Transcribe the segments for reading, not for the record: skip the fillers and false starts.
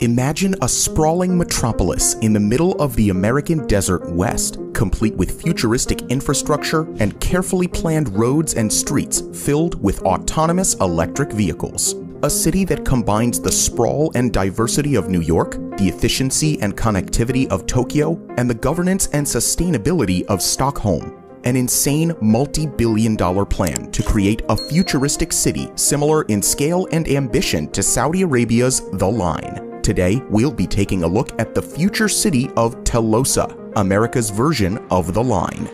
Imagine a sprawling metropolis in the middle of the American desert west, complete with futuristic infrastructure and carefully planned roads and streets filled with autonomous electric vehicles. A city that combines the sprawl and diversity of New York, the efficiency and connectivity of Tokyo, and the governance and sustainability of Stockholm. An insane multi-billion-dollar plan to create a futuristic city similar in scale and ambition to Saudi Arabia's The Line. Today, we'll be taking a look at the future city of Telosa, America's version of The Line.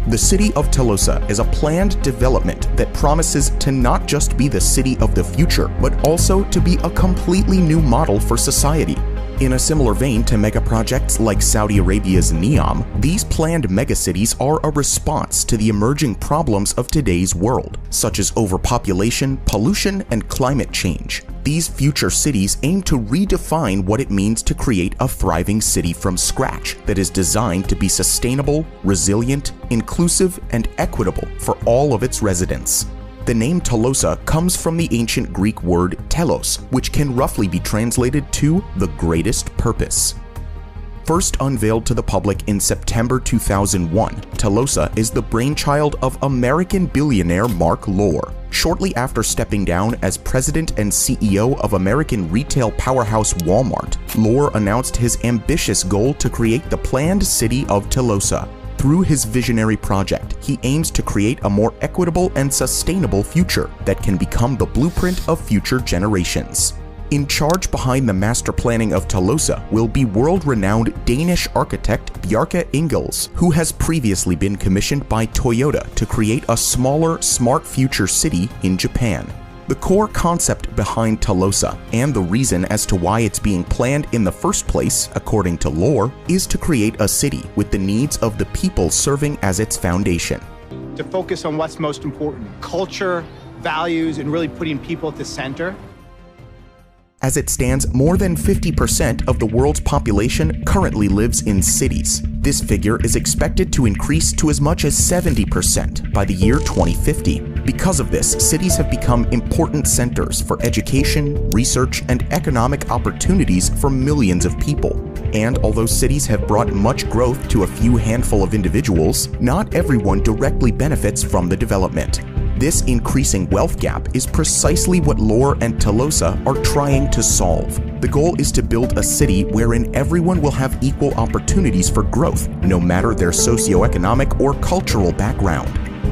The city of Telosa is a planned development that promises to not just be the city of the future, but also to be a completely new model for society. In a similar vein to megaprojects like Saudi Arabia's NEOM, these planned megacities are a response to the emerging problems of today's world, such as overpopulation, pollution, and climate change. These future cities aim to redefine what it means to create a thriving city from scratch that is designed to be sustainable, resilient, inclusive, and equitable for all of its residents. The name Telosa comes from the ancient Greek word telos, which can roughly be translated to the greatest purpose. First unveiled to the public in September 2001, Telosa is the brainchild of American billionaire Mark Lohr. Shortly after stepping down as president and CEO of American retail powerhouse Walmart, Lohr announced his ambitious goal to create the planned city of Telosa. Through his visionary project, he aims to create a more equitable and sustainable future that can become the blueprint of future generations. In charge behind the master planning of Telosa will be world-renowned Danish architect Bjarke Ingels, who has previously been commissioned by Toyota to create a smaller, smart future city in Japan. The core concept behind Telosa, and the reason as to why it's being planned in the first place, according to Lohr, is to create a city with the needs of the people serving as its foundation. To focus on what's most important, culture, values, and really putting people at the center. As it stands, more than 50% of the world's population currently lives in cities. This figure is expected to increase to as much as 70% by the year 2050. Because of this, cities have become important centers for education, research, and economic opportunities for millions of people. And although cities have brought much growth to a few handful of individuals, not everyone directly benefits from the development. This increasing wealth gap is precisely what Lohr and Telosa are trying to solve. The goal is to build a city wherein everyone will have equal opportunities for growth, no matter their socioeconomic or cultural background.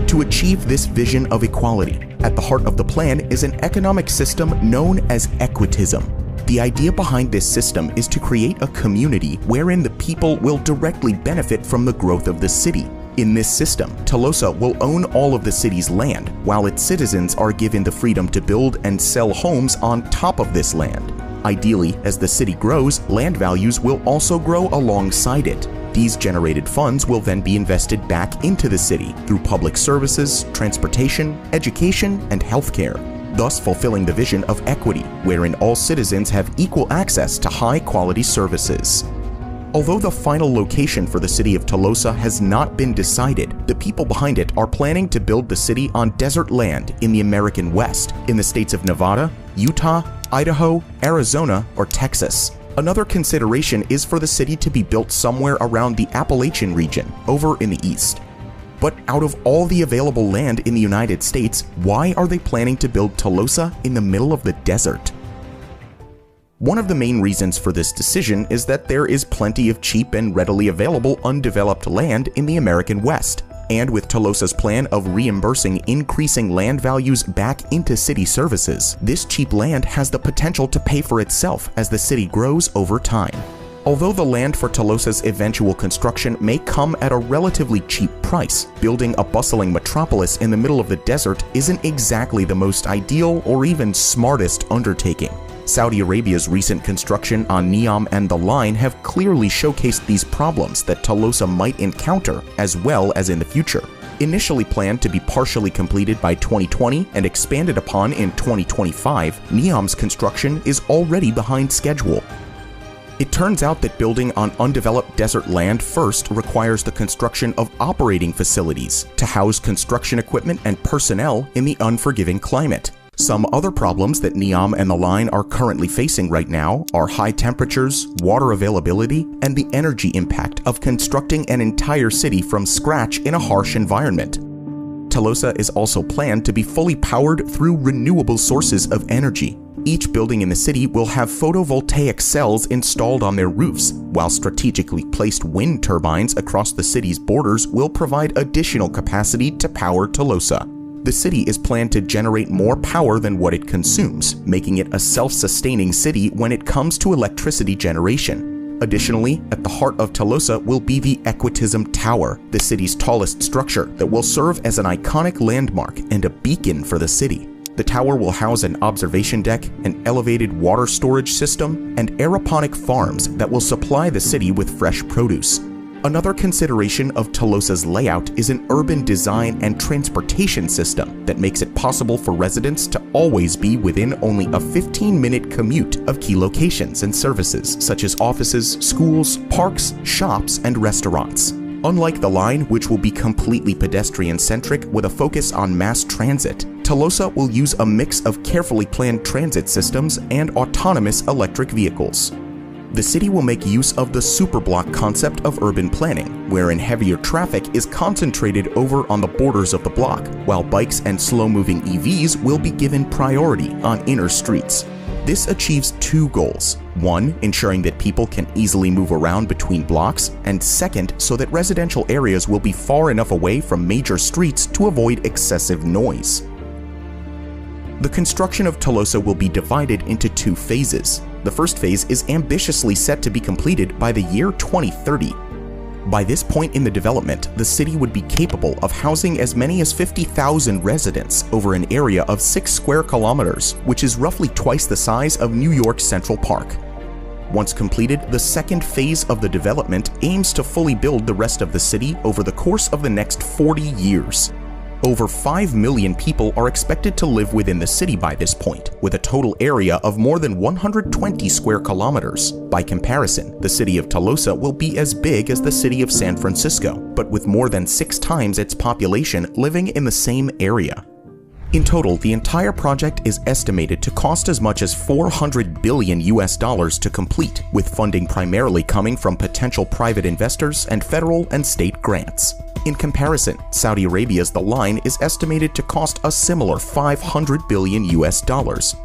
To achieve this vision of equality, at the heart of the plan is an economic system known as equitism. The idea behind this system is to create a community wherein the people will directly benefit from the growth of the city. In this system, Telosa will own all of the city's land, while its citizens are given the freedom to build and sell homes on top of this land. Ideally, as the city grows, land values will also grow alongside it. These generated funds will then be invested back into the city through public services, transportation, education, and healthcare, thus fulfilling the vision of equity, wherein all citizens have equal access to high-quality services. Although the final location for the city of Telosa has not been decided, the people behind it are planning to build the city on desert land in the American West, in the states of Nevada, Utah, Idaho, Arizona, or Texas. Another consideration is for the city to be built somewhere around the Appalachian region, over in the east. But out of all the available land in the United States, why are they planning to build Telosa in the middle of the desert? One of the main reasons for this decision is that there is plenty of cheap and readily available undeveloped land in the American West. And with Telosa's plan of reimbursing increasing land values back into city services, this cheap land has the potential to pay for itself as the city grows over time. Although the land for Telosa's eventual construction may come at a relatively cheap price, building a bustling metropolis in the middle of the desert isn't exactly the most ideal or even smartest undertaking. Saudi Arabia's recent construction on NEOM and The Line have clearly showcased these problems that Telosa might encounter as well as in the future. Initially planned to be partially completed by 2020 and expanded upon in 2025, NEOM's construction is already behind schedule. It turns out that building on undeveloped desert land first requires the construction of operating facilities to house construction equipment and personnel in the unforgiving climate. Some other problems that NEOM and the line are currently facing right now are high temperatures, water availability, and the energy impact of constructing an entire city from scratch in a harsh environment. Telosa is also planned to be fully powered through renewable sources of energy. Each building in the city will have photovoltaic cells installed on their roofs, while strategically placed wind turbines across the city's borders will provide additional capacity to power Telosa. The city is planned to generate more power than what it consumes, making it a self-sustaining city when it comes to electricity generation. Additionally, at the heart of Telosa will be the Equitism Tower, the city's tallest structure that will serve as an iconic landmark and a beacon for the city. The tower will house an observation deck, an elevated water storage system, and aeroponic farms that will supply the city with fresh produce. Another consideration of Telosa's layout is an urban design and transportation system that makes it possible for residents to always be within only a 15-minute commute of key locations and services such as offices, schools, parks, shops, and restaurants. Unlike the line, which will be completely pedestrian-centric with a focus on mass transit, Telosa will use a mix of carefully planned transit systems and autonomous electric vehicles. The city will make use of the superblock concept of urban planning, wherein heavier traffic is concentrated over on the borders of the block, while bikes and slow-moving EVs will be given priority on inner streets. This achieves two goals. One, ensuring that people can easily move around between blocks, and second, so that residential areas will be far enough away from major streets to avoid excessive noise. The construction of Telosa will be divided into two phases. The first phase is ambitiously set to be completed by the year 2030. By this point in the development, the city would be capable of housing as many as 50,000 residents over an area of 6 square kilometers, which is roughly twice the size of New York's Central Park. Once completed, the second phase of the development aims to fully build the rest of the city over the course of the next 40 years. Over 5 million people are expected to live within the city by this point, with a total area of more than 120 square kilometers. By comparison, the city of Telosa will be as big as the city of San Francisco, but with more than 6 times its population living in the same area. In total, the entire project is estimated to cost as much as $400 billion to complete, with funding primarily coming from potential private investors and federal and state grants. In comparison, Saudi Arabia's The Line is estimated to cost a similar $500 billion,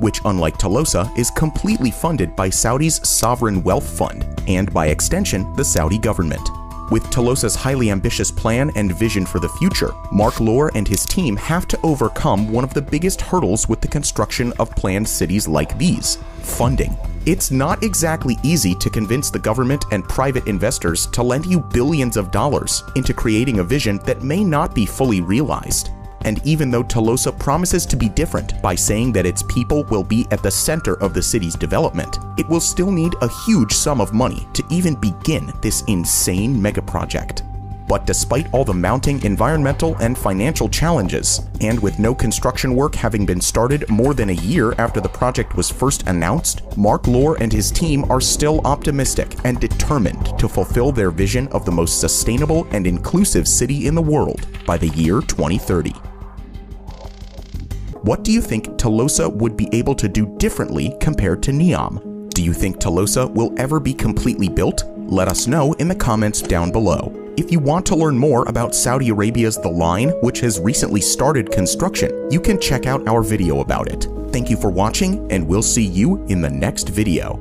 which, unlike Telosa, is completely funded by Saudi's sovereign wealth fund and, by extension, the Saudi government. With Telosa's highly ambitious plan and vision for the future, Mark Lohr and his team have to overcome one of the biggest hurdles with the construction of planned cities like these: funding. It's not exactly easy to convince the government and private investors to lend you billions of dollars into creating a vision that may not be fully realized. And even though Telosa promises to be different by saying that its people will be at the center of the city's development, it will still need a huge sum of money to even begin this insane megaproject. But despite all the mounting environmental and financial challenges, and with no construction work having been started more than a year after the project was first announced, Mark Lohr and his team are still optimistic and determined to fulfill their vision of the most sustainable and inclusive city in the world by the year 2030. What do you think Telosa would be able to do differently compared to NEOM? Do you think Telosa will ever be completely built? Let us know in the comments down below. If you want to learn more about Saudi Arabia's The Line, which has recently started construction, you can check out our video about it. Thank you for watching, and we'll see you in the next video.